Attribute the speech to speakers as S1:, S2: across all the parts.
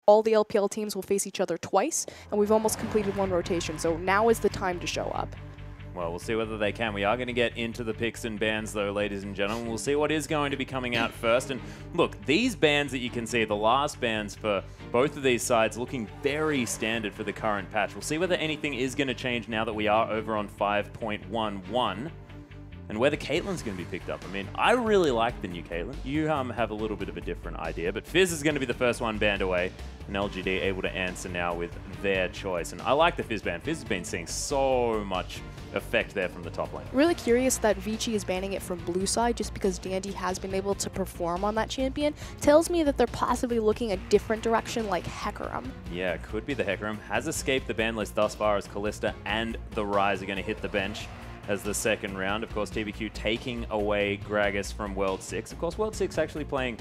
S1: all the LPL teams will face each other twice, and we've almost completed one rotation, so now is the time to show up.
S2: Well, we'll see whether they can. We are going to get into the picks and bans, though, ladies and gentlemen. We'll see what is going to be coming out first. And look, these bans that you can see, the last bans for both of these sides, looking very standard for the current patch. We'll see whether anything is going to change now that we are over on 5.11. And whether Caitlyn's going to be picked up. I mean, I really like the new Caitlyn. You have a little bit of a different idea, but Fizz is going to be the first one banned away, and LGD able to answer now with their choice. And I like the Fizz ban. Fizz has been seeing so much effect there from the top lane.
S1: Really curious that Vici is banning it from blue side just because Dandy has been able to perform on that champion. Tells me that they're possibly looking a different direction like Hecarim.
S2: Yeah, it could be the Hecarim. Has escaped the ban list thus far as Kalista and the Ryze are going to hit the bench as the second round. Of course, TBQ taking away Gragas from World 6. Of course, World 6 actually playing,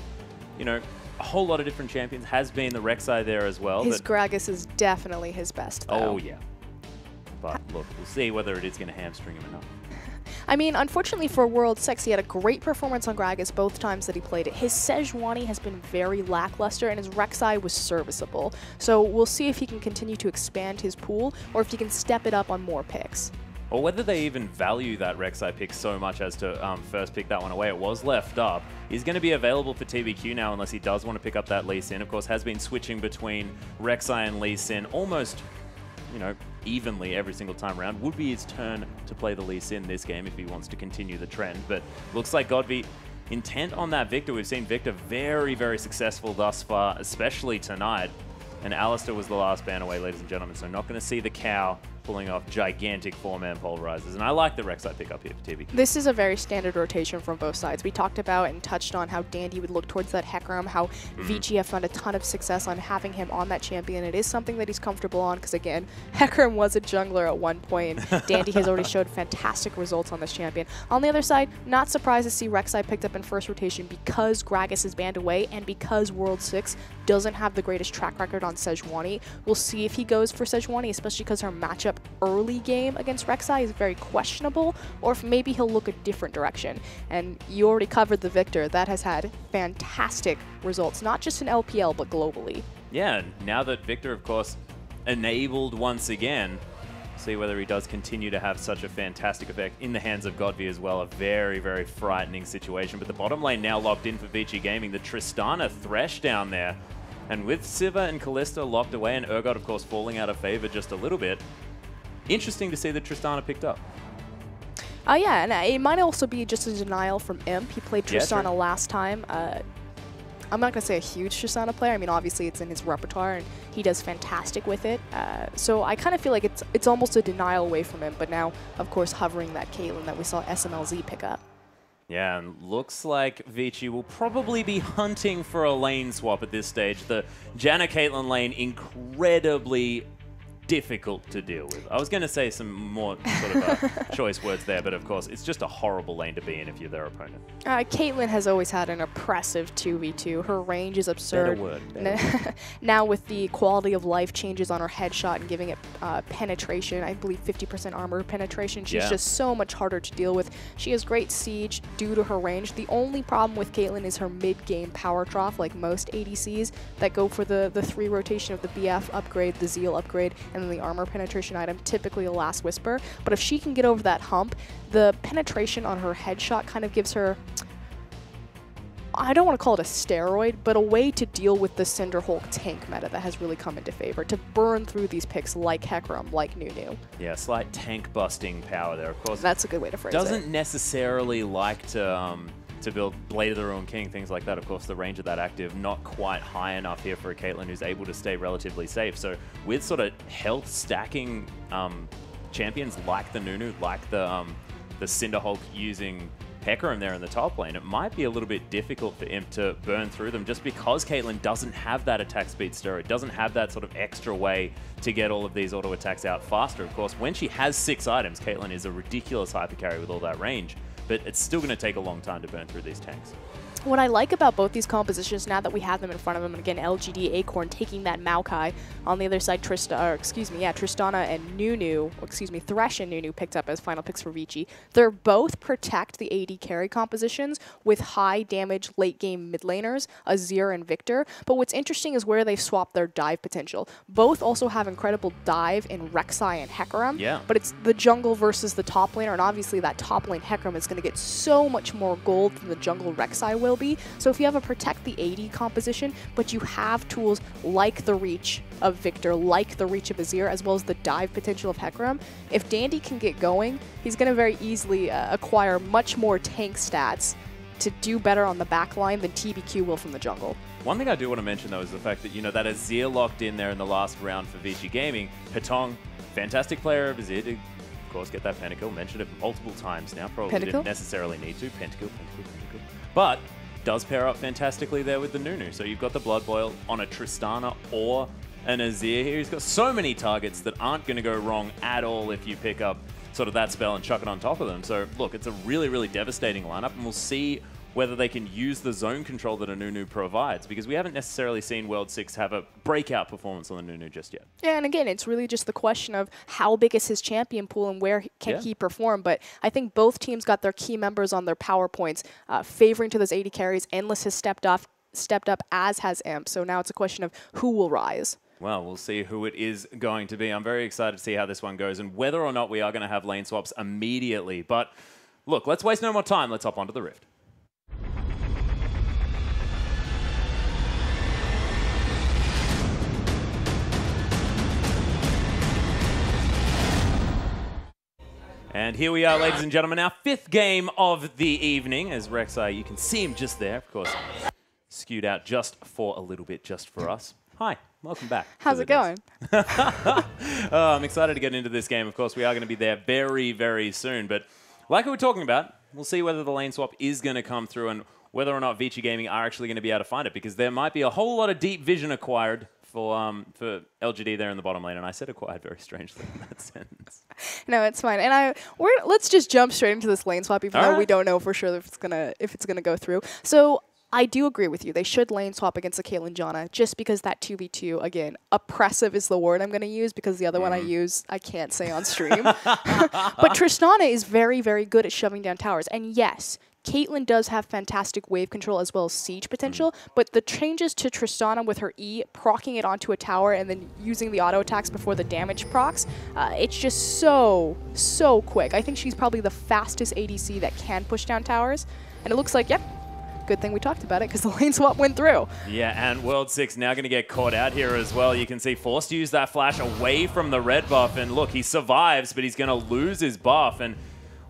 S2: you know, a whole lot of different champions. Has been the Rek'Sai there as well.
S1: His Gragas is definitely his best, though.
S2: Oh, yeah. But look, we'll see whether it is going to hamstring him enough.
S1: I mean, unfortunately for World 6, he had a great performance on Gragas both times that he played it. His Sejuani has been very lackluster, and his Rek'Sai was serviceable. So we'll see if he can continue to expand his pool, or if he can step it up on more picks.
S2: Or whether they even value that Rek'Sai pick so much as to first pick that one away. It was left up. He's going to be available for TBQ now unless he does want to pick up that Lee Sin. Of course, has been switching between Rek'Sai and Lee Sin almost, you know, evenly every single time around. Would be his turn to play the Lee Sin this game if he wants to continue the trend. But looks like Godby intent on that Victor. We've seen Victor very, very successful thus far, especially tonight. And Alistair was the last ban away, ladies and gentlemen, so not going to see the cow pulling off gigantic 4-man pulverizers. And I like the Rek'Sai pickup here for TB.
S1: This is a very standard rotation from both sides. We talked about and touched on how Dandy would look towards that Hecarim, how Vici have found a ton of success on having him on that champion. It is something that he's comfortable on because, again, Hecarim was a jungler at one point, and Dandy has already showed fantastic results on this champion. On the other side, not surprised to see Rek'Sai picked up in first rotation because Gragas is banned away and because World 6 doesn't have the greatest track record on Sejuani. We'll see if he goes for Sejuani, especially because her matchup early game against Rek'Sai is very questionable, or if maybe he'll look a different direction. And you already covered the Victor. That has had fantastic results, not just in LPL, but globally.
S2: Yeah, now that Victor, of course, enabled once again, see whether he does continue to have such a fantastic effect in the hands of Godby as well. A very, very frightening situation. But the bottom lane now locked in for Vici Gaming. The Tristana Thresh down there. And with Siva and Kalista locked away, and Urgot, of course, falling out of favor just a little bit, interesting to see that Tristana picked up.
S1: Yeah, and it might also be just a denial from Imp. He played Tristana last time. I'm not going to say a huge Tristana player. I mean, obviously it's in his repertoire, and he does fantastic with it. So I kind of feel like it's almost a denial away from him, but now, of course, hovering that Caitlyn that we saw SMLZ pick up.
S2: Yeah, and looks like Vici will probably be hunting for a lane swap at this stage. The Janna Caitlyn lane incredibly difficult to deal with. I was going to say some more sort of choice words there, but of course, it's just a horrible lane to be in if you're their opponent.
S1: Caitlyn has always had an oppressive 2v2. Her range is absurd.
S2: Better word.
S1: Now with the quality of life changes on her headshot and giving it penetration, I believe 50% armor penetration, she's just so much harder to deal with. She has great siege due to her range. The only problem with Caitlyn is her mid-game power trough, like most ADCs that go for the 3 rotation of the BF upgrade, the Zeal upgrade, and then the armor penetration item, typically a Last Whisper. But if she can get over that hump, the penetration on her headshot kind of gives her, I don't want to call it a steroid, but a way to deal with the Cinderhulk tank meta that has really come into favor, to burn through these picks like Hecarim, like Nunu.
S2: Yeah, slight tank busting power there, of course.
S1: That's a good way to phrase it.
S2: Doesn't necessarily like to build Blade of the Ruined King, things like that. Of course, the range of that active not quite high enough here for a Caitlyn who's able to stay relatively safe. So with sort of health stacking champions like the Nunu, like the Cinderhulk using Hecarim there in the top lane, it might be a little bit difficult for Imp to burn through them just because Caitlyn doesn't have that attack speed steroid, doesn't have that sort of extra way to get all of these auto attacks out faster. Of course, when she has 6 items, Caitlyn is a ridiculous hyper carry with all that range, but it's still going to take a long time to burn through these tanks.
S1: What I like about both these compositions now that we have them in front of them, and again, LGD Acorn taking that Maokai. On the other side, Tristana and Nunu, Thresh and Nunu picked up as final picks for Vici. They're both protect the AD carry compositions with high damage late game mid laners, Azir and Victor. But what's interesting is where they've swapped their dive potential. Both also have incredible dive in Rek'Sai and Hecarim, but it's the jungle versus the top laner, and obviously that top lane Hecarim is going to get so much more gold than the jungle Rek'Sai will be. So if you have a protect the AD composition, but you have tools like the reach of Victor, like the reach of Azir, as well as the dive potential of Hecarim, if Dandy can get going, he's going to very easily acquire much more tank stats to do better on the back line than TBQ will from the jungle.
S2: One thing I do want to mention, though, is the fact that, that Azir locked in there in the last round for Vici Gaming. Hetong, fantastic player of Azir, of course, get that pentakill. Mentioned it multiple times now. Probably didn't necessarily need to. Pentakill. But does pair up fantastically there with the Nunu. So you've got the Blood Boil on a Tristana or an Azir here. He's got so many targets that aren't going to go wrong at all if you pick up sort of that spell and chuck it on top of them. So look, it's a really, really devastating lineup, and we'll see whether they can use the zone control that a Nunu provides, because we haven't necessarily seen World 6 have a breakout performance on the Nunu just yet.
S1: Yeah, and again, it's really just the question of how big is his champion pool and where can he perform. But I think both teams got their key members on their PowerPoints, favoring to those 80 carries. Endless has stepped up, as has Imp. So now it's a question of who will rise.
S2: Well, we'll see who it is going to be. I'm very excited to see how this one goes and whether or not we are going to have lane swaps immediately. But look, let's waste no more time. Let's hop onto the Rift. And here we are, ladies and gentlemen, our 5th game of the evening. As Rek'Sai, you can see him just there, of course, skewed out just for a little bit, just for us. Hi, welcome back.
S1: How's it going?
S2: I'm excited to get into this game. Of course, we are going to be there very, very soon. But like we were talking about, we'll see whether the lane swap is going to come through and whether or not Vici Gaming are actually going to be able to find it, because there might be a whole lot of deep vision acquired for LGD there in the bottom lane, and I said acquired very strangely in that sentence.
S1: No, it's fine. And let's just jump straight into this lane swap, even though we don't know for sure if it's gonna go through. So I do agree with you. They should lane swap against the Caitlyn Janna, just because that 2v2, again, oppressive is the word I'm going to use, because the other one I can't say on stream. But Tristana is very, very good at shoving down towers. And yes, Caitlyn does have fantastic wave control as well as siege potential, but the changes to Tristana with her E, proccing it onto a tower and then using the auto attacks before the damage procs, it's just so quick. I think she's probably the fastest ADC that can push down towers, and it looks like, yep, good thing we talked about it, because the lane swap went through. Yeah,
S2: and World 6 now going to get caught out here as well. You can see forced to use that flash away from the red buff, and look, he survives, but he's going to lose his buff, and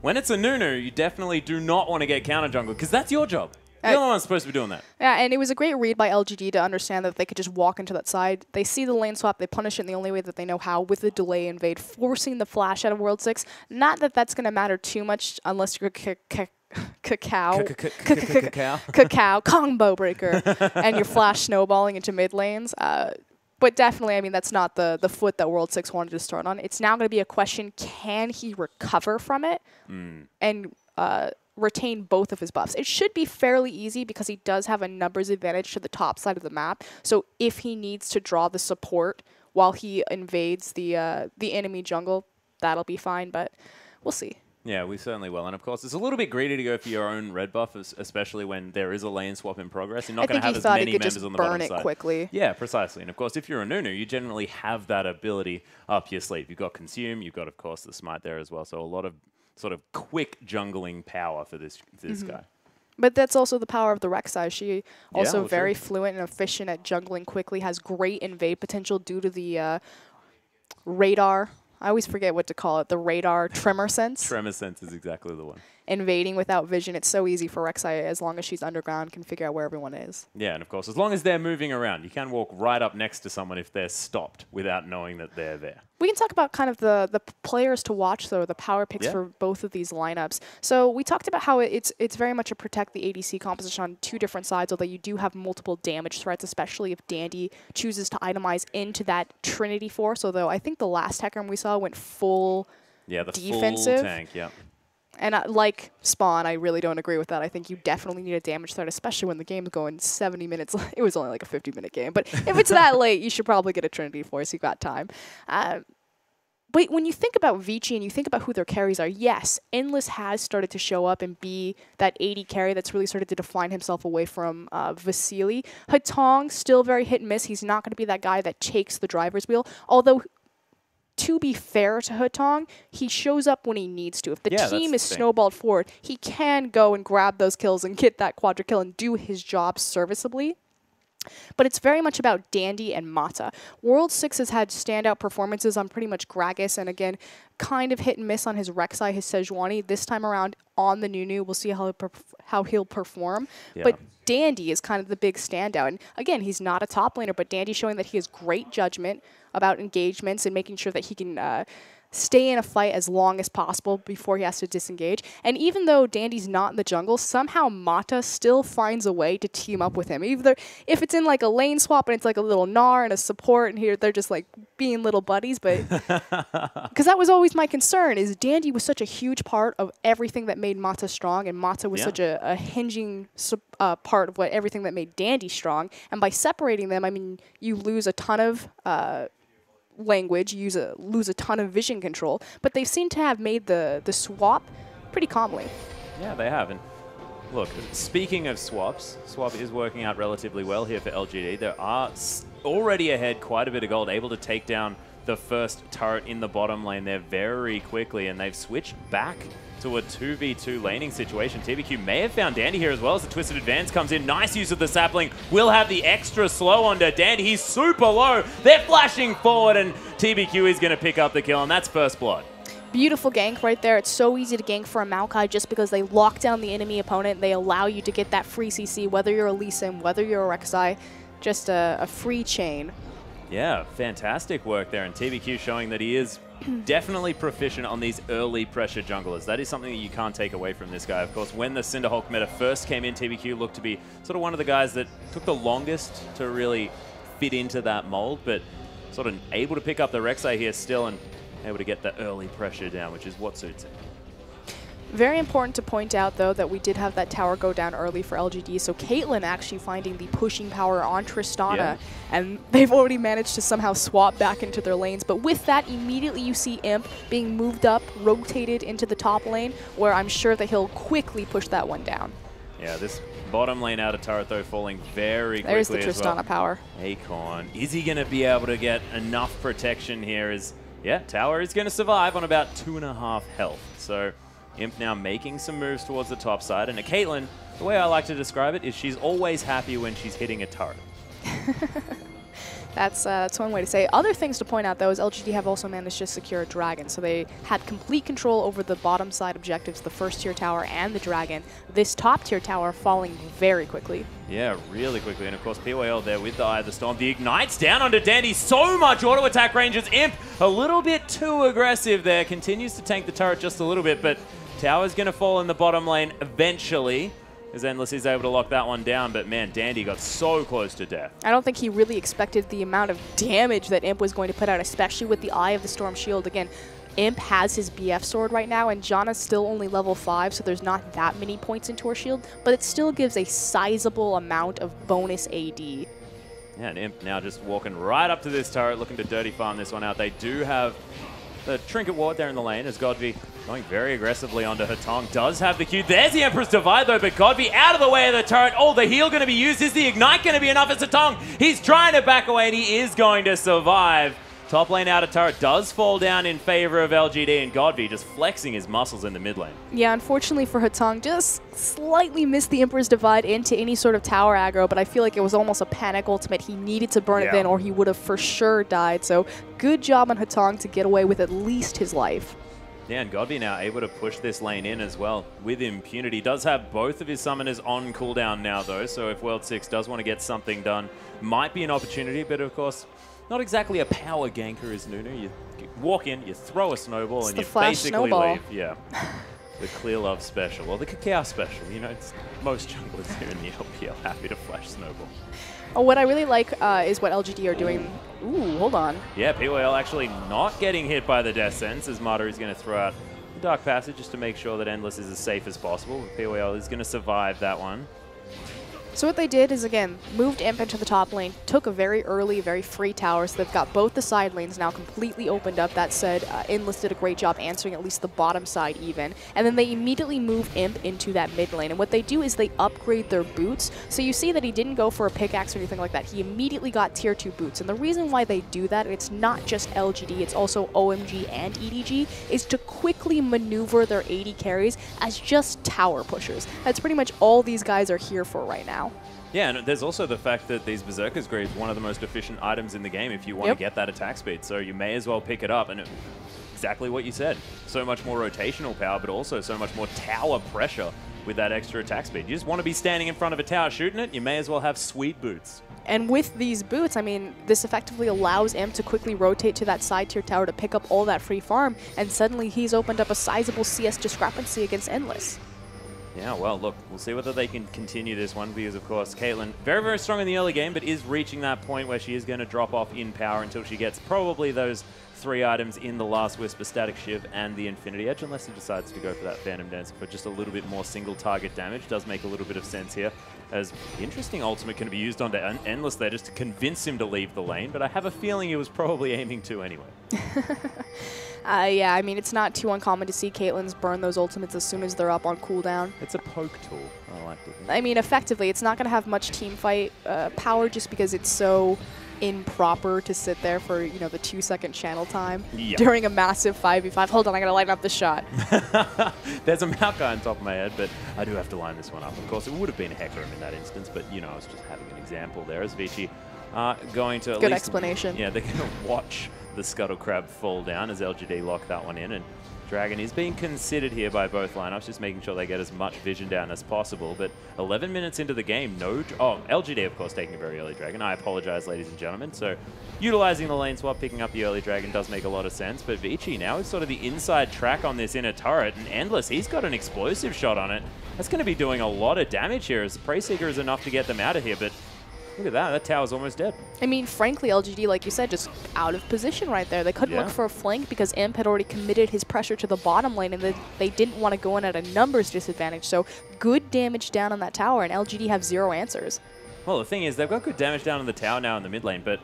S2: when it's a Nunu, you definitely do not want to get counter jungle, because that's your job. You're the one supposed to be doing that.
S1: Yeah, and it was a great read by LGD to understand that they could just walk into that side. They see the lane swap, they punish it in the only way that they know how, with the delay invade, forcing the flash out of World 6. Not that that's going to matter too much unless you're Cacao combo breaker and you're flash snowballing into mid lanes. But definitely, I mean, that's not the foot that World 6 wanted to start on. It's now going to be a question, can he recover from it and retain both of his buffs? It should be fairly easy, because he does have a numbers advantage to the top side of the map. So if he needs to draw the support while he invades the enemy jungle, that'll be fine, but we'll see.
S2: Yeah, we certainly will. And of course, it's a little bit greedy to go for your own red buff, especially when there is a lane swap in progress. You're not going to have as many members on the bottom side.
S1: Quickly.
S2: Yeah, precisely. And of course, if you're a Nunu, you generally have that ability up your sleeve. You've got Consume, you've got, of course, the Smite there as well. So a lot of sort of quick jungling power for this guy.
S1: But that's also the power of the Rek'Sai. She also very fluent and efficient at jungling quickly, has great invade potential due to the radar. I always forget what to call it. The radar tremor sense.
S2: Tremor sense is exactly the one.
S1: Invading without vision. It's so easy for Rek'Sai, as long as she's underground, can figure out where everyone is.
S2: Yeah, and of course, as long as they're moving around, you can walk right up next to someone if they're stopped without knowing that they're there.
S1: We can talk about kind of the players to watch, though, the power picks for both of these lineups. So we talked about how it's very much a protect the ADC composition on two different sides, although you do have multiple damage threats, especially if Dandy chooses to itemize into that Trinity Force, although I think the last Hecarim we saw went full defensive.
S2: Full tank, yeah.
S1: And like Spawn, I really don't agree with that. I think you definitely need a damage threat, especially when the game's going 70 minutes. It was only like a 50-minute game. But if it's that late, you should probably get a Trinity Force. You've got time. But when you think about Vici and you think about who their carries are, yes, Endless has started to show up and be that 80 carry that's really started to define himself away from Vasily. Hatong, still very hit and miss. He's not going to be that guy that takes the driver's wheel. Although, to be fair to Hatong, he shows up when he needs to. If the team is snowballed forward, he can go and grab those kills and get that quadra kill and do his job serviceably. But it's very much about Dandy and Mata. World 6 has had standout performances on pretty much Gragas, and again, kind of hit and miss on his Rek'Sai, his Sejuani. This time around on the Nunu, we'll see how he'll perform. Yeah. But Dandy is kind of the big standout. And again, he's not a top laner, but Dandy's showing that he has great judgment about engagements and making sure that he can stay in a fight as long as possible before he has to disengage. And even though Dandy's not in the jungle, somehow Mata still finds a way to team up with him. Either if it's in like a lane swap and it's like a little Gnar and a support, and here they're just like being little buddies. But because that was always my concern, is Dandy was such a huge part of everything that made Mata strong, and Mata was such a hinging part of everything that made Dandy strong. And by separating them, I mean, you lose a ton of language, lose a ton of vision control, but they seem to have made the swap pretty calmly. Yeah,
S2: they have. And look, speaking of swaps, swap is working out relatively well here for LGD. There are already ahead quite a bit of gold, able to take down the first turret in the bottom lane there very quickly, and they've switched back to a 2v2 laning situation. TBQ may have found Dandy here as well as the Twisted Advance comes in. Nice use of the sapling. Will have the extra slow onto Dandy. He's super low. They're flashing forward, and TBQ is going to pick up the kill, and that's first blood.
S1: Beautiful gank right there. It's so easy to gank for a Maokai just because they lock down the enemy opponent. They allow you to get that free CC, whether you're a Lee Sin, whether you're a Rek'Sai. Just a free chain.
S2: Yeah, fantastic work there, and TBQ showing that he is definitely proficient on these early pressure junglers. That is something that you can't take away from this guy. Of course, when the Cinderhulk meta first came in, TBQ looked to be sort of one of the guys that took the longest to really fit into that mold, but sort of able to pick up the Rek'Sai here still and able to get the early pressure down, which is what suits him.
S1: Very important to point out, though, that we did have that tower go down early for LGD, so Caitlyn actually finding the pushing power on Tristana, and they've already managed to somehow swap back into their lanes. But with that, immediately you see Imp being moved up, rotated into the top lane, where I'm sure that he'll quickly push that one down.
S2: Yeah, this bottom lane out of turret, though, falling very quickly.
S1: There's the Tristana power.
S2: Acorn, is he going to be able to get enough protection here? Yeah, tower is going to survive on about 2.5 health, so Imp now making some moves towards the top side. And Caitlyn, the way I like to describe it is she's always happy when she's hitting a turret.
S1: That's one way to say it. Other things to point out, though, is LGD have also managed to secure a dragon. So they had complete control over the bottom side objectives, the first tier tower and the dragon. This top tier tower falling very quickly. Yeah, really quickly. And of course, PYL there with the Eye of the Storm. The Ignite's down onto Dandy. So much auto attack range as Imp a little bit too aggressive there. Continues to tank the turret just a little bit, but tower's going to fall in the bottom lane eventually, as Endless is able to lock that one down. But man, Dandy got so close to death. I don't think he really expected the amount of damage that Imp was going to put out, especially with the Eye of the Storm shield. Again, Imp has his BF sword right now, and Janna's still only level 5, so there's not that many points into her shield, but it still gives a sizable amount of bonus AD. Yeah, and Imp now just walking right up to this turret, looking to dirty farm this one out. They do have the Trinket Ward there in the lane, as Godby going very aggressively onto Hatong. Does have the Q. There's the Emperor's Divide, though, but Godby out of the way of the turret. Oh, the heal going to be used. Is the Ignite going to be enough? It's Hatong. He's trying to back away, and he is going to survive. Top lane out of turret does fall down in favor of LGD, and Godby just flexing his muscles in the mid lane. Yeah, unfortunately for Hatong, just slightly missed the Emperor's Divide into any sort of tower aggro, but I feel like it was almost a panic ultimate. He needed to burn it in, or he would have for sure died. So good job on Hatong to get away with at least his life. Yeah, and Godby now able to push this lane in as well with impunity. Does have both of his summoners on cooldown now, though, so if World 6 does want to get something done, might be an opportunity, but of course, not exactly a power ganker is Nunu. You walk in, you throw a snowball, and you basically leave. Yeah. The Clear Love special. Well, the Cacao special. You know, it's most junglers here in the LPL happy to flash snowball. Oh, what I really like is what LGD are doing. Ooh, hold on. Yeah, PYL actually not getting hit by the death sentence, as Mata is going to throw out
S2: the Dark Passage just to make sure that Endless is as safe as possible. POL is going to survive that one.
S1: So what they did is, again, moved Imp into the top lane, took a very early, very free tower, so they've got both the side lanes now completely opened up. That said, Endless did a great job answering at least the bottom side even. And then they immediately move Imp into that mid lane. And what they do is they upgrade their boots. So you see that he didn't go for a pickaxe or anything like that. He immediately got tier 2 boots. And the reason why they do that, and it's not just LGD, it's also OMG and EDG, is to quickly maneuver their AD carries as just tower pushers. That's pretty much all these guys are here for right now.
S2: Yeah, and there's also the fact that these Berserker's Greaves one of the most efficient items in the game if you want to get that attack speed. So you may as well pick it up. And exactly what you said. So much more rotational power, but also so much more tower pressure with that extra attack speed. You just want to be standing in front of a tower shooting it, you may as well have sweet boots.
S1: And with these boots, I mean, this effectively allows Imp to quickly rotate to that side tier tower to pick up all that free farm, and suddenly he's opened up a sizable CS discrepancy against Endless.
S2: Yeah, well, look, we'll see whether they can continue this one because, of course, Caitlyn, very, very strong in the early game, but is reaching that point where she is going to drop off in power until she gets probably those 3 items in the Last Whisper, Static Shiv, and the Infinity Edge, unless he decides to go for that Phantom Dance for just a little bit more single target damage. Does make a little bit of sense here, as the interesting ultimate can be used onto Endless there just to convince him to leave the lane, but I have a feeling he was probably aiming to anyway.
S1: Yeah, I mean, it's not too uncommon to see Caitlyn's burn those ultimates as soon as they're up on cooldown.
S2: It's a poke tool, I like to think.
S1: I mean, effectively, it's not going to have much team fight power just because it's so improper to sit there for, you know, the 2-second channel time during a massive 5v5. Hold on, I got to line up the shot.
S2: There's a Maokai on top of my head, but I do have to line this one up. Of course, it would have been a Hecarim in that instance, but, you know, I was just having an example there as Vici going to at
S1: Good
S2: least,
S1: explanation.
S2: Yeah, they're going to watch the Scuttle Crab fall down as LGD lock that one in, and Dragon is being considered here by both lineups, just making sure they get as much vision down as possible. But 11 minutes into the game, LGD, of course, taking a very early Dragon. I apologize, ladies and gentlemen. So utilizing the lane swap, picking up the early Dragon does make a lot of sense. But Vici now is sort of the inside track on this inner turret, and Endless, he's got an explosive shot on it. That's going to be doing a lot of damage here, as the Prey Seeker is enough to get them out of here. But look at that. That tower's almost dead. I
S1: mean, frankly, LGD, like you said, just out of position right there. They couldn't look for a flank because Imp had already committed his pressure to the bottom lane, and they didn't want to go in at a numbers disadvantage. So good damage down on that tower, and LGD have 0 answers.
S2: Well, the thing is, they've got good damage down on the tower now in the mid lane, but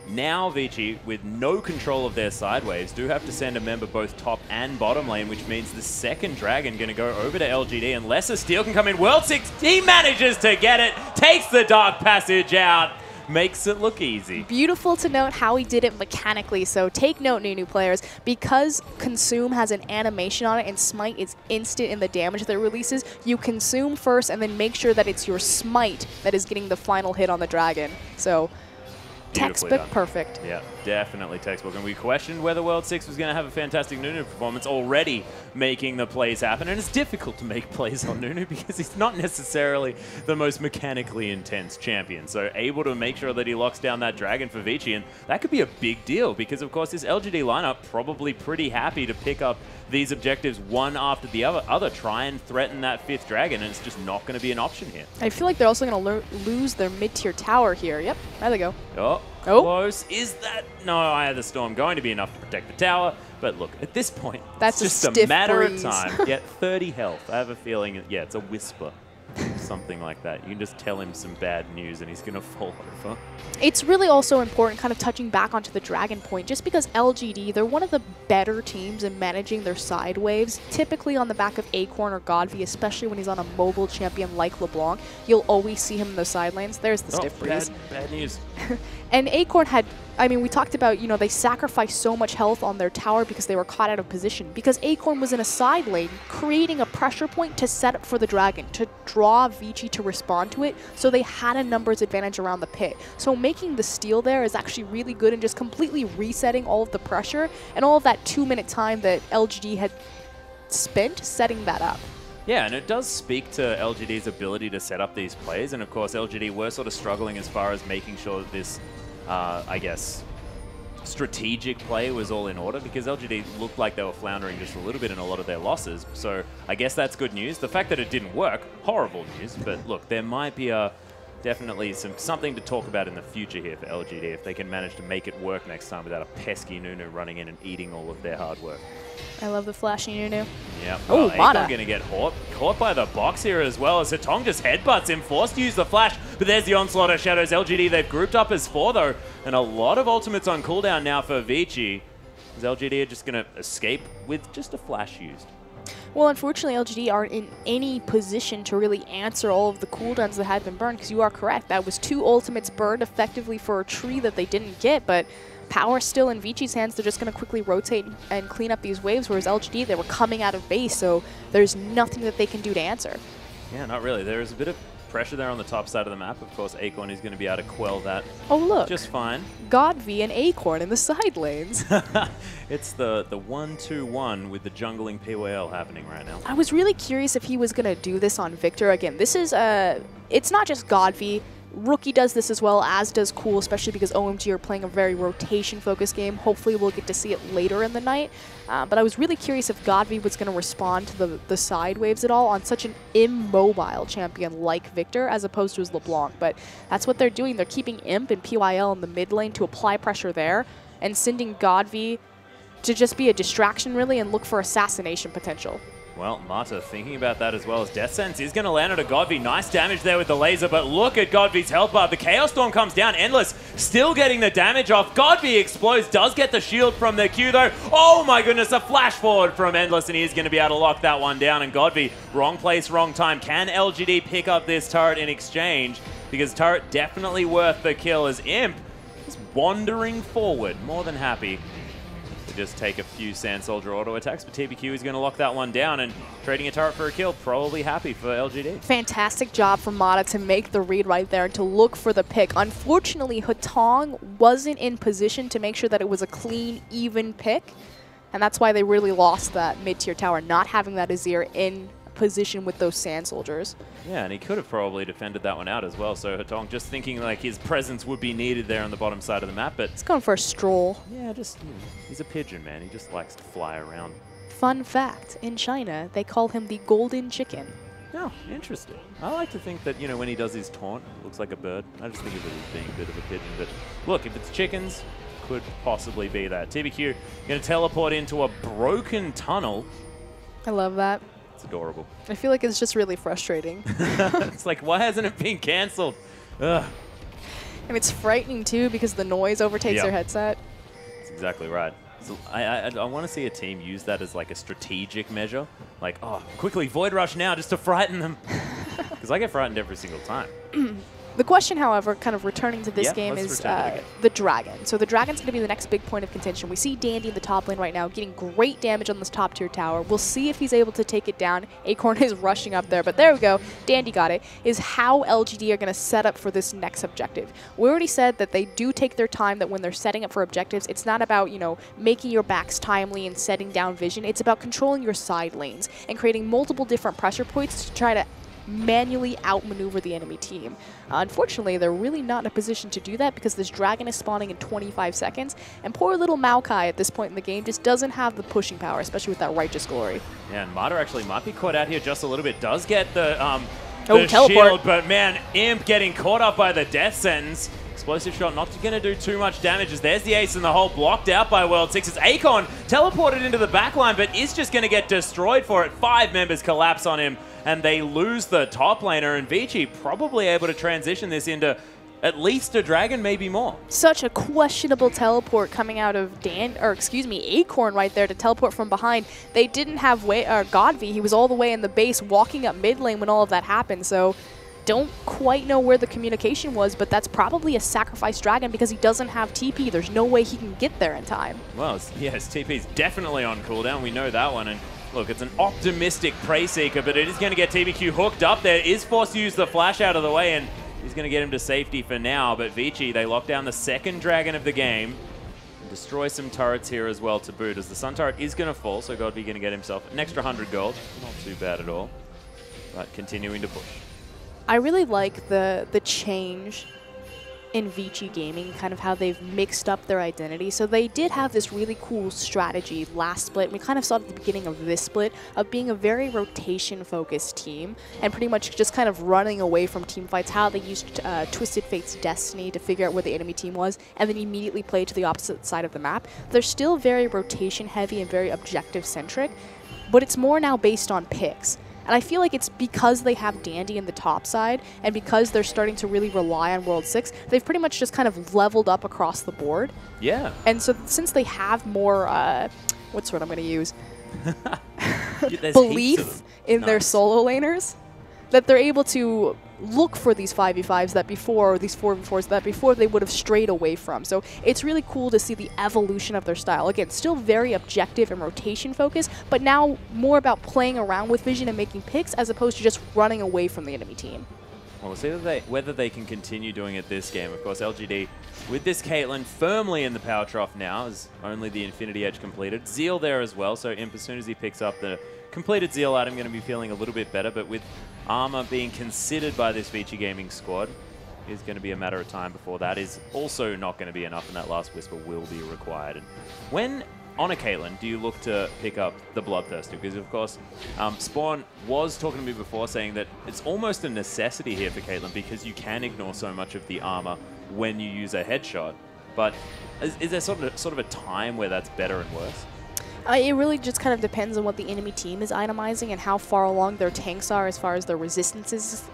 S2: now Vici, with no control of their side waves, do have to send a member both top and bottom lane, which means the second Dragon going to go over to LGD, unless a steal can come in. World 6, he manages to get it, takes the Dark Passage out, makes it look easy.
S1: Beautiful to note how he did it mechanically, so take note, new players, because Consume has an animation on it and Smite is instant in the damage that it releases, you consume first and then make sure that it's your Smite that is getting the final hit on the Dragon. So textbook perfect.
S2: Yeah, definitely textbook. And we questioned whether World 6 was going to have a fantastic Nunu performance, already making the plays happen. And it's difficult to make plays on Nunu because he's not necessarily the most mechanically intense champion. So able to make sure that he locks down that Dragon for Vici. And that could be a big deal because, of course, this LGD lineup probably pretty happy to pick up these objectives one after the other, try and threaten that 5th Dragon, and it's just not going to be an option here.
S1: I feel like they're also going to lose their mid-tier tower here. Yep, there they go.
S2: Oh, close. Is that? No, Eye of the Storm going to be enough to protect the tower. But look, at this point,
S1: that's
S2: it's just a matter of time. Yeah, 30 health. I have a feeling, yeah, it's a whisper. Something like that. You can just tell him some bad news and he's going to fall over.
S1: It's really also important, kind of touching back onto the Dragon point, just because LGD, they're one of the better teams in managing their side waves. Typically on the back of Acorn or Godvi, especially when he's on a mobile champion like LeBlanc, you'll always see him in the side lanes. There's the stiff breeze.
S2: Bad news.
S1: And Acorn had, I mean, we talked about, you know, they sacrificed so much health on their tower because they were caught out of position. Because Acorn was in a side lane, creating a pressure point to set up for the Dragon, to draw Vici to respond to it, so they had a numbers advantage around the pit. So making the steal there is actually really good and just completely resetting all of the pressure and all of that 2-minute time that LGD had spent setting that up.
S2: Yeah, and it does speak to LGD's ability to set up these plays, and of course LGD were sort of struggling as far as making sure that this, I guess, strategic play was all in order, because LGD looked like they were floundering just a little bit in a lot of their losses, so I guess that's good news. The fact that it didn't work, horrible news, but look, there might be a definitely something to talk about in the future here for LGD if they can manage to make it work next time without a pesky Nunu running in and eating all of their hard work.
S1: I love the flashy Nunu.
S2: Yep.
S1: Oh, Mata.
S2: going to get caught by the box here as well as Hatong just headbutts him, forced to use the flash, but there's the onslaught of Shadows. LGD, they've grouped up as 4 though, and a lot of ultimates on cooldown now for Vici. Is LGD are just going to escape with just a flash used?
S1: Well, unfortunately, LGD aren't in any position to really answer all of the cooldowns that had been burned, because you are correct. That was 2 ultimates burned effectively for a tree that they didn't get, but power still in Vici's hands. They're just going to quickly rotate and clean up these waves, whereas LGD, they were coming out of base, so there's nothing that they can do to answer.
S2: Yeah, not really. There is a bit of pressure there on the top side of the map. Of course, Acorn is going to be able to quell that.
S1: Oh, look.
S2: Just fine.
S1: Godv and Acorn in the side lanes.
S2: It's the 1-2-1 with the jungling PYL happening right now.
S1: I was really curious if he was going to do this on Victor. Again, this is, it's not just Godv. Rookie does this as well, as does Cool, especially because OMG are playing a very rotation-focused game. Hopefully we'll get to see it later in the night. But I was really curious if Godv was going to respond to the side waves at all on such an immobile champion like Victor, as opposed to his LeBlanc. But that's what they're doing. They're keeping Imp and PYL in the mid lane to apply pressure there, and sending Godv to just be a distraction, really, and look for assassination potential.
S2: Well, Mata thinking about that as well, as Death Sentence is going to land on a Godv. Nice damage there with the laser, but look at Godv's health bar. The Chaos Storm comes down. Endless still getting the damage off. Godv explodes, does get the shield from the Q though. Oh my goodness, a flash forward from Endless, and he is going to be able to lock that one down. And Godv, wrong place, wrong time. Can LGD pick up this turret in exchange? Because turret definitely worth the kill, as Imp is wandering forward. More than happy just take a few Sand Soldier auto attacks, but TBQ is going to lock that one down, and trading a turret for a kill, probably happy for LGD.
S1: Fantastic job from Mata to make the read right there and to look for the pick. Unfortunately, Hatong wasn't in position to make sure that it was a clean, even pick, and that's why they really lost that mid-tier tower, not having that Azir in position with those Sand Soldiers.
S2: Yeah, and he could have probably defended that one out as well, so Hatong just thinking like his presence would be needed there on the bottom side of the map, but
S1: he's going for a stroll.
S2: Yeah, just, you know, he's a pigeon, man. He just likes to fly around.
S1: Fun fact, in China, they call him the golden chicken.
S2: Oh, interesting. I like to think that, you know, when he does his taunt, it looks like a bird. I just think of it as being a bit of a pigeon, but look, if it's chickens, could possibly be that. TBQ going to teleport into a broken tunnel.
S1: I love that.
S2: It's adorable.
S1: I feel like it's just really frustrating.
S2: It's like, why hasn't it been cancelled? Ugh.
S1: And it's frightening too because the noise overtakes their headset.
S2: That's exactly right. So I want to see a team use that as like a strategic measure. Like, oh, quickly, Void Rush now just to frighten them. Because I get frightened every single time.
S1: The question, however, kind of returning to this game is the Dragon. So the Dragon's going to be the next big point of contention. We see Dandy in the top lane right now getting great damage on this top tier tower. We'll see if he's able to take it down. Acorn is rushing up there, but there we go. Dandy got it. Is how LGD are going to set up for this next objective. We already said that they do take their time, that when they're setting up for objectives, it's not about, you know, making your backs timely and setting down vision. It's about controlling your side lanes and creating multiple different pressure points to try to manually outmaneuver the enemy team. Unfortunately, they're really not in a position to do that because this Dragon is spawning in 25 seconds, and poor little Maokai at this point in the game just doesn't have the pushing power, especially with that Righteous Glory. Yeah, and Mata actually might be caught out here just a little bit. Does get the shield, but man, Imp getting caught up by the death sentence. Explosive shot not going to do too much damage, as there's the ace in the hole, blocked out by World 6. It's Acorn teleported into the backline, but is just going to get destroyed for it. 5 members collapse on him, and they lose the top laner, and Vici probably able to transition this into at least a dragon, maybe more. Such a questionable teleport coming out of Acorn right there to teleport from behind. They didn't have Godv. He was all the way in the base walking up mid lane when all of that happened, so don't quite know where the communication was, but that's probably a sacrificed dragon because he doesn't have TP. There's no way he can get there in time. Well, yes, TP is definitely on cooldown. We know that one. And look, it's an optimistic Prey Seeker, but it is going to get TBQ hooked up there. Is forced to use the flash out of the way, and he's going to get him to safety for now. But Vici, they lock down the second dragon of the game and destroy some turrets here as well to boot, as the Sun turret is going to fall, so Godby going to get himself an extra 100 gold. Not too bad at all, but continuing to push. I really like the change in Vici Gaming, kind of how they've mixed up their identity. So they did have this really cool strategy last split. We kind of saw it at the beginning of this split of being a very rotation-focused team and pretty much just kind of running away from team fights, how they used Twisted Fate's Destiny to figure out where the enemy team was and then immediately play to the opposite side of the map. They're still very rotation-heavy and very objective-centric, but it's more now based on picks. And I feel like it's because they have Dandy in the top side and because they're starting to really rely on World 6, they've pretty much just kind of leveled up across the board.
S2: Yeah.
S1: And so since they have more, what's what I'm going to use? Belief in their solo laners, that they're able to look for these 5v5s that before, or these 4v4s that before they would have strayed away from. So it's really cool to see the evolution of their style. Again, still very objective and rotation focused, but now more about playing around with vision and making picks as opposed to just running away from the enemy team.
S2: Well, we'll see whether they can continue doing it this game. Of course, LGD with this Caitlyn firmly in the power trough now, as only the Infinity Edge completed. Zeal there as well, so Imp, as soon as he picks up the completed Zeal item, going to be feeling a little bit better, but with Armor being considered by this Vici Gaming squad, it's going to be a matter of time before that is also not going to be enough, and that last Whisper will be required. And when on a Caitlyn do you look to pick up the Bloodthirster? Because, of course, Spawn was talking to me before saying that it's almost a necessity here for Caitlyn because you can ignore so much of the armor when you use a headshot. But is there sort of a time where that's better and worse?
S1: It really just kind of depends on what the enemy team is itemizing and how far along their tanks are as far as their resistances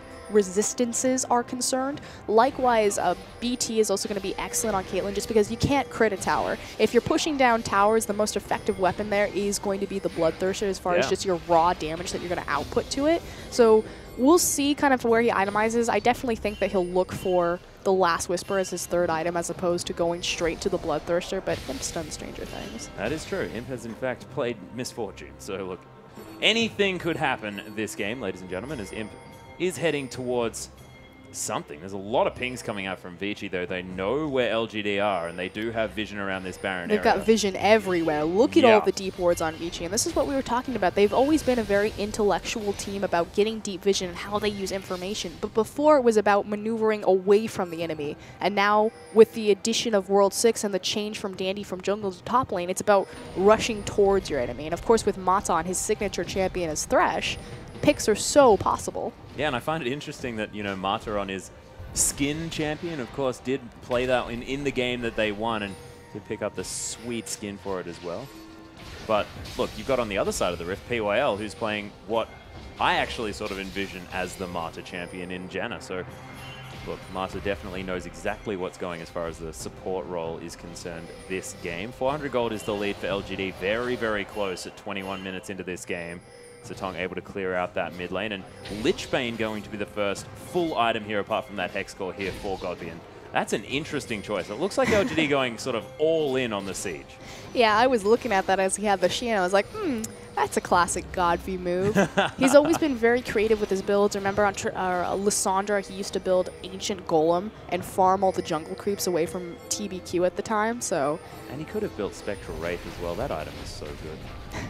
S1: are concerned. Likewise, BT is also going to be excellent on Caitlyn just because you can't crit a tower. If you're pushing down towers, the most effective weapon there is going to be the Bloodthirster as far as just your raw damage that you're going to output to it. So we'll see kind of where he itemizes. I definitely think that he'll look for the Last Whisper as his third item as opposed to going straight to the Bloodthirster, but Imp's done stranger things.
S2: That is true. Imp has in fact played Misfortune. So look, anything could happen this game, ladies and gentlemen, as Imp is heading towards something. There's a lot of pings coming out from Vici, though. They know where LGD are, and they do have vision around this Baron area.
S1: They've got vision everywhere. Look at all the deep wards on Vici, and this is what we were talking about. They've always been a very intellectual team about getting deep vision and how they use information, but before it was about maneuvering away from the enemy, and now with the addition of World 6 and the change from Dandy from jungle to top lane, it's about rushing towards your enemy. And of course with Mata on his signature champion as Thresh, picks are so possible.
S2: Yeah, and I find it interesting that, you know, Mata on his skin champion, of course, did play that in the game that they won and did pick up the sweet skin for it as well. But look, you've got on the other side of the rift, PYL, who's playing what I actually sort of envision as the Mata champion in Janna. So look, Mata definitely knows exactly what's going as far as the support role is concerned this game. 400 gold is the lead for LGD, very, very close at 21 minutes into this game. Satong able to clear out that mid lane, and Lichbane going to be the first full item here apart from that Hex Core here for Godby. That's an interesting choice. It looks like LGD going sort of all in on the siege.
S1: Yeah, I was looking at that as he had the Shein. I was like, that's a classic Godby move. He's always been very creative with his builds. Remember on Lissandra, he used to build Ancient Golem and farm all the jungle creeps away from TBQ at the time. So, and
S2: he could have built Spectral Wraith as well. That item is so good.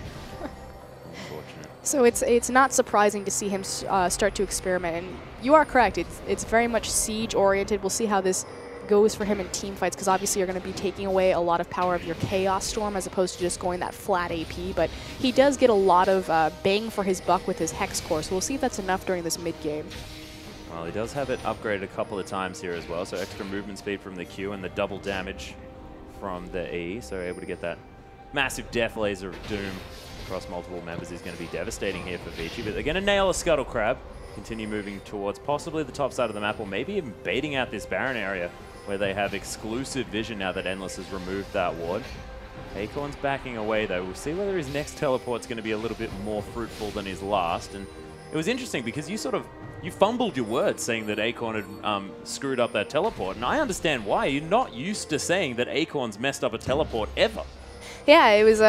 S2: Unfortunate.
S1: So it's not surprising to see him start to experiment. And you are correct. It's very much siege oriented. We'll see how this goes for him in team fights, because obviously you're going to be taking away a lot of power of your Chaos Storm as opposed to just going that flat AP. But he does get a lot of bang for his buck with his Hex Core. So we'll see if that's enough during this mid game.
S2: Well, he does have it upgraded a couple of times here as well. So extra movement speed from the Q and the double damage from the E. So able to get that massive Death Laser of Doom across multiple members is going to be devastating here for Vici, but they're going to nail a Scuttle Crab, continue moving towards possibly the top side of the map, or maybe even baiting out this Baron area where they have exclusive vision now that Endless has removed that ward. Acorn's backing away though. We'll see whether his next teleport's going to be a little bit more fruitful than his last. And it was interesting because you fumbled your words saying that Acorn had screwed up that teleport, and I understand why. You're not used to saying that Acorn's messed up a teleport ever.
S1: Yeah, it was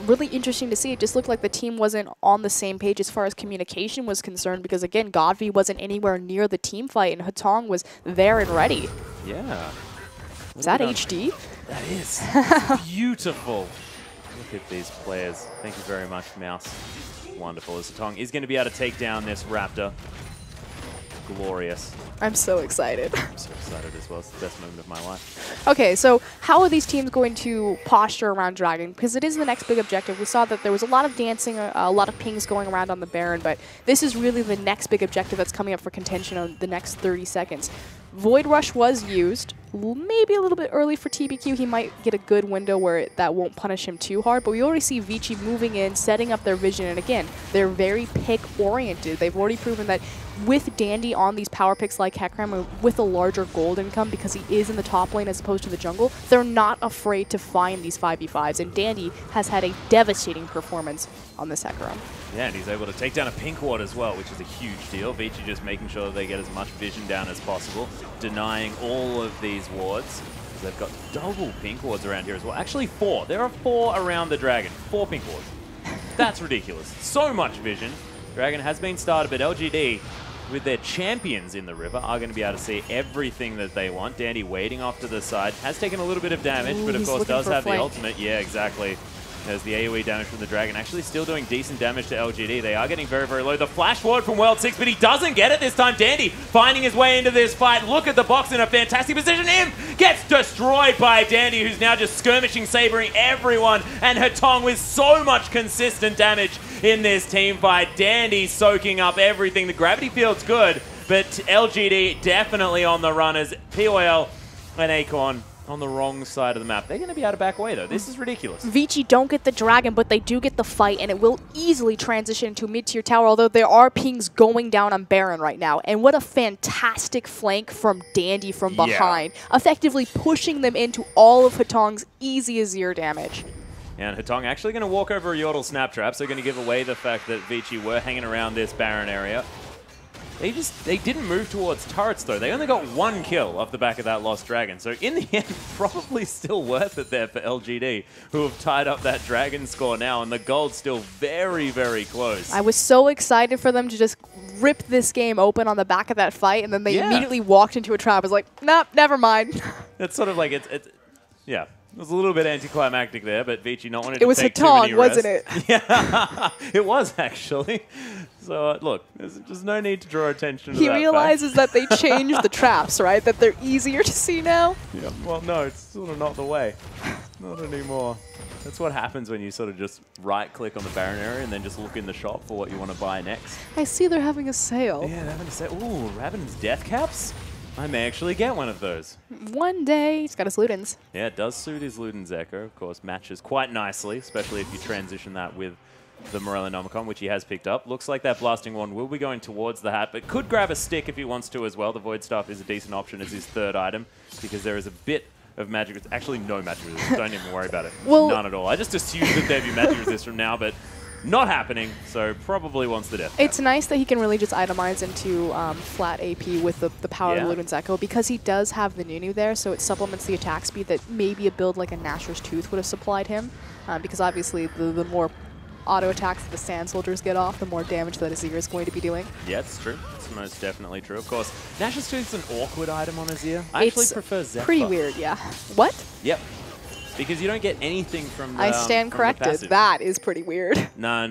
S1: really interesting to see. It just looked like the team wasn't on the same page as far as communication was concerned because, again, Godby wasn't anywhere near the team fight, and Hatong was there and ready.
S2: Yeah.
S1: Is that HD?
S2: That is. Beautiful. Look at these players. Thank you very much, Mouse. Wonderful. As Hatong is going to be able to take down this Raptor. glorious.
S1: I'm so excited.
S2: I'm so excited as well. It's the best moment of my life.
S1: Okay, so how are these teams going to posture around Dragon? Because it is the next big objective. We saw that there was a lot of dancing, a lot of pings going around on the Baron, but this is really the next big objective that's coming up for contention on the next 30 seconds. Void Rush was used, maybe a little bit early for TBQ. He might get a good window where that won't punish him too hard, but we already see Vici moving in, setting up their vision, and again, they're very pick-oriented. They've already proven that with Dandy on these power picks like Hecarim, with a larger gold income because he is in the top lane as opposed to the jungle, they're not afraid to find these 5v5s, and Dandy has had a devastating performance on this Hecarim.
S2: Yeah, and he's able to take down a pink ward as well, which is a huge deal. Vici just making sure that they get as much vision down as possible, denying all of these wards. They've got double pink wards around here as well. Actually, 4. There are 4 around the Dragon. 4 pink wards. That's ridiculous. So much vision. Dragon has been started, but LGD, with their champions in the river, are going to be able to see everything that they want. Dandy waiting off to the side. Has taken a little bit of damage, but of course does have the ultimate. Yeah, exactly. There's the AoE damage from the Dragon. Actually still doing decent damage to LGD. They are getting very, very low. The flash ward from World 6, but he doesn't get it this time. Dandy finding his way into this fight. Look at the box in a fantastic position. Imp gets destroyed by Dandy, who's now just skirmishing, sabering everyone. And Hetong with so much consistent damage in this team fight. Dandy soaking up everything. The gravity field's good, but LGD definitely on the run as POL and Acorn on the wrong side of the map. They're going to be able to back away, though. This is ridiculous.
S1: Vici don't get the Dragon, but they do get the fight, and it will easily transition into a mid-tier tower, although there are pings going down on Baron right now. And what a fantastic flank from Dandy from behind, effectively pushing them into all of Hetong's easy as 0 damage.
S2: And Hetong actually going to walk over a Yordle snap trap, so going to give away the fact that Vici were hanging around this Baron area. They didn't move towards turrets, though. They only got 1 kill off the back of that Lost Dragon. So in the end, probably still worth it there for LGD, who have tied up that Dragon score now, and the gold's still very, very close.
S1: I was so excited for them to just rip this game open on the back of that fight, and then they immediately walked into a trap. I was like, nope, never mind.
S2: It's sort of like, yeah. It was a little bit anticlimactic there, but Vici not wanting to take too many
S1: risks. It was Hetong, wasn't it?
S2: Yeah, it was actually. So look, there's just no need to draw attention to that.
S1: He realizes that they changed the traps, right? That they're easier to see now?
S2: Yeah, well, no, it's sort of not the way. Not anymore. That's what happens when you sort of just right-click on the Baron area and then just look in the shop for what you want to buy next.
S1: I see they're having a sale.
S2: Yeah, they're having a sale. Ooh, Rabin's Death Caps? I may actually get one of those.
S1: One day. He's got his Ludens. Yeah,
S2: it does suit his Luden's Echo. Of course, matches quite nicely, especially if you transition that with the Morellonomicon, which he has picked up. Looks like that Blasting Wand will be going towards the hat, but could grab a stick if he wants to as well. The Void Staff is a decent option as his 3rd item, because there is a bit of magic. Actually, no magic resist. Don't even worry about it.
S1: Well,
S2: none at all. I just assumed that there'd be magic resist from now, but not happening, so probably wants the death.
S1: It's nice that he can really just itemize into flat AP with the power of Luden's Echo, because he does have the Nunu there, so it supplements the attack speed that maybe a build like a Nashor's Tooth would have supplied him, because obviously the more auto attacks that the Sand Soldiers get off, the more damage that Azir is going to be doing.
S2: Yeah, it's true. It's most definitely true. Of course, Nashor's Tooth's an awkward item on Azir. I actually prefer Zephyr.
S1: Pretty weird, yeah. What?
S2: Yep. Because you don't get anything from the
S1: I stand corrected. That is pretty weird.
S2: No.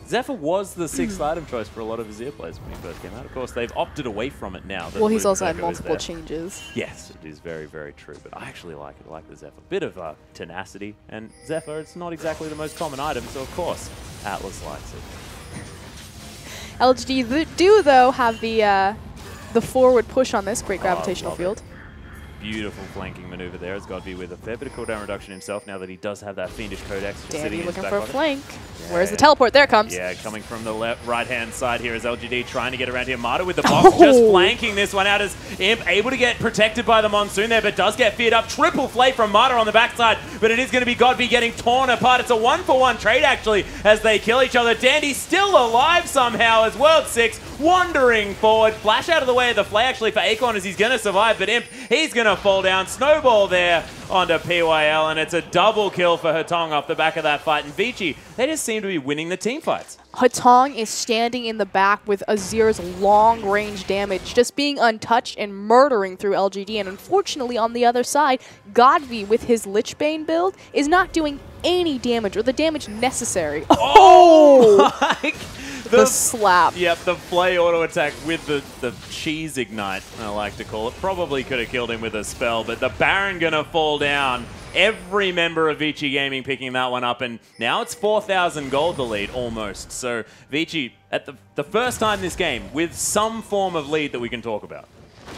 S2: Zephyr was the 6th item choice for a lot of Azir players when he first came out. Of course, they've opted away from it now.
S1: Well, he's also had multiple changes.
S2: Yes, it is very, very true. But I actually like it. I like the Zephyr. Bit of tenacity. And Zephyr, it's not exactly the most common item, so of course, Atlas likes it.
S1: LGD do, though, have the forward push on this great gravitational field.
S2: Beautiful flanking maneuver there as Godby with a fair bit of cooldown reduction himself now that he does have that Fiendish Codex just sitting in his back
S1: looking for a
S2: pocket.
S1: flank. Yeah. Where's the teleport? There it comes.
S2: Yeah, coming from the right-hand side here is LGD trying to get around here. Marta with the box just flanking this one out as Imp able to get protected by the Monsoon there, but does get feared up. Triple flay from Marta on the backside, but it is going to be Godby getting torn apart. It's a 1-for-1 trade actually as they kill each other. Dandy still alive somehow as World 6 wandering forward. Flash out of the way of the flay actually for Acorn as he's going to survive, but Imp, he's going to fall down. Snowball there onto PYL, and it's a double kill for Hetong off the back of that fight. And Vici, they just seem to be winning the team fights.
S1: Hetong is standing in the back with Azir's long-range damage, just being untouched and murdering through LGD. And unfortunately, on the other side, Godby with his Lichbane build is not doing any damage, or the damage necessary.
S2: Oh!
S1: The slap.
S2: Yep, the flay auto attack with the cheese ignite, I like to call it. Probably could have killed him with a spell, but the Baron gonna fall down. Every member of Vici Gaming picking that one up, and now it's 4,000 gold the lead, almost. So Vici, at the first time this game, with some form of lead that we can talk about.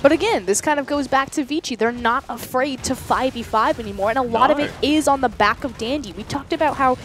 S1: But again, this kind of goes back to Vici. They're not afraid to 5v5 anymore, and a lot of it is on the back of Dandy. We talked about how,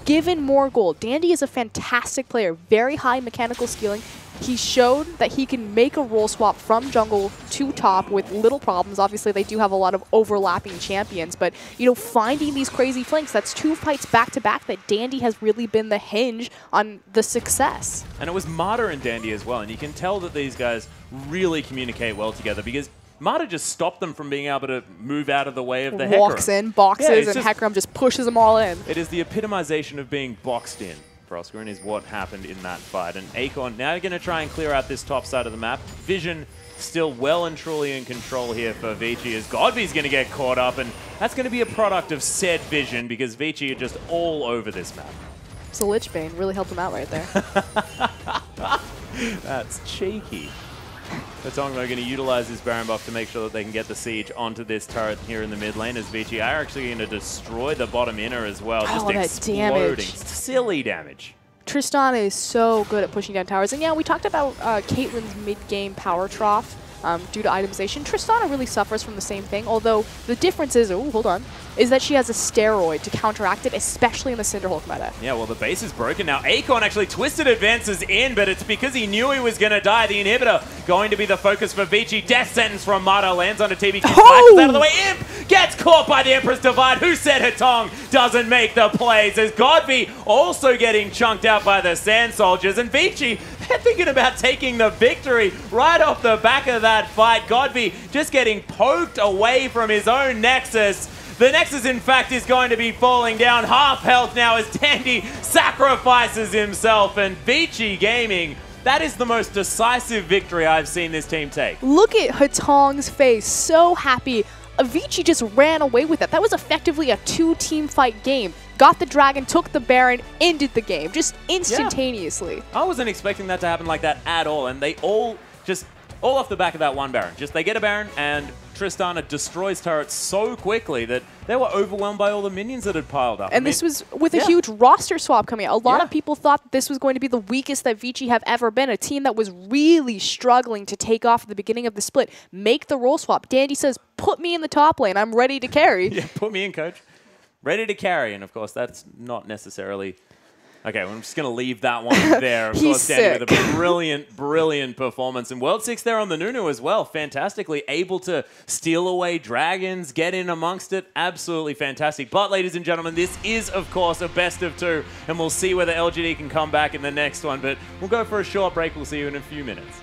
S1: given more gold, Dandy is a fantastic player, very high mechanical skilling. He showed that he can make a role swap from jungle to top with little problems. Obviously, they do have a lot of overlapping champions, but you know, finding these crazy flanks, that's 2 fights back-to-back that Dandy has really been the hinge on the success.
S2: And it was Mata and Dandy as well, and you can tell that these guys really communicate well together because Mata just stopped them from being able to move out of the way of the Hecarim.
S1: Walks in, boxes, and Hecarim just pushes them all in.
S2: It is the epitomization of being boxed in. Oscar, and is what happened in that fight. And Acorn now going to try and clear out this top side of the map. Vision still well and truly in control here for Vici as Godby's going to get caught up, and that's going to be a product of said Vision because Vici are just all over this map.
S1: So Lichbane really helped him out right there.
S2: That's cheeky. Hotong are going to utilize this Baron buff to make sure that they can get the siege onto this turret here in the mid lane as Vici are actually going to destroy the bottom inner as well. Just exploding.
S1: Damage.
S2: Silly damage.
S1: Tristana is so good at pushing down towers. And yeah, we talked about Caitlyn's mid-game power trough due to itemization. Tristana really suffers from the same thing, although the difference is, is that she has a steroid to counteract it, especially in the Cinderhulk meta.
S2: Yeah, well, the base is broken now. Acorn actually twisted advances in, but it's because he knew he was going to die. The inhibitor going to be the focus for Vici. Death sentence from Mata lands onto TBQ. Flashes out of the way. Imp gets caught by the Emperor's Divide. Who said Hotong doesn't make the plays? As Godby also getting chunked out by the Sand Soldiers. And Vici, they're thinking about taking the victory right off the back of that fight. Godby just getting poked away from his own Nexus. The Nexus, in fact, is going to be falling down. Half health now as Dandy sacrifices himself. And Vici Gaming, that is the most decisive victory I've seen this team take.
S1: Look at Hotong's face, so happy. Vici just ran away with it. That was effectively a 2-team fight game. Got the dragon, took the Baron, ended the game, just instantaneously.
S2: Yeah. I wasn't expecting that to happen like that at all. And they all off the back of that one Baron. They get a Baron and Tristana destroys turrets so quickly that they were overwhelmed by all the minions that had piled up.
S1: And this was with a huge roster swap coming out. A lot of people thought that this was going to be the weakest that Vici have ever been. A team that was really struggling to take off at the beginning of the split. Make the role swap. Dandy says, put me in the top lane. I'm ready to carry.
S2: Yeah, put me in, coach. Ready to carry. And of course, that's not necessarily... Okay, well, I'm just going to leave that one there. Of course, Dandy with a brilliant, brilliant performance. And World 6 there on the Nunu as well. Fantastically able to steal away dragons, get in amongst it. Absolutely fantastic. But, ladies and gentlemen, this is, of course, a best of 2. And we'll see whether LGD can come back in the next one. But we'll go for a short break. We'll see you in a few minutes.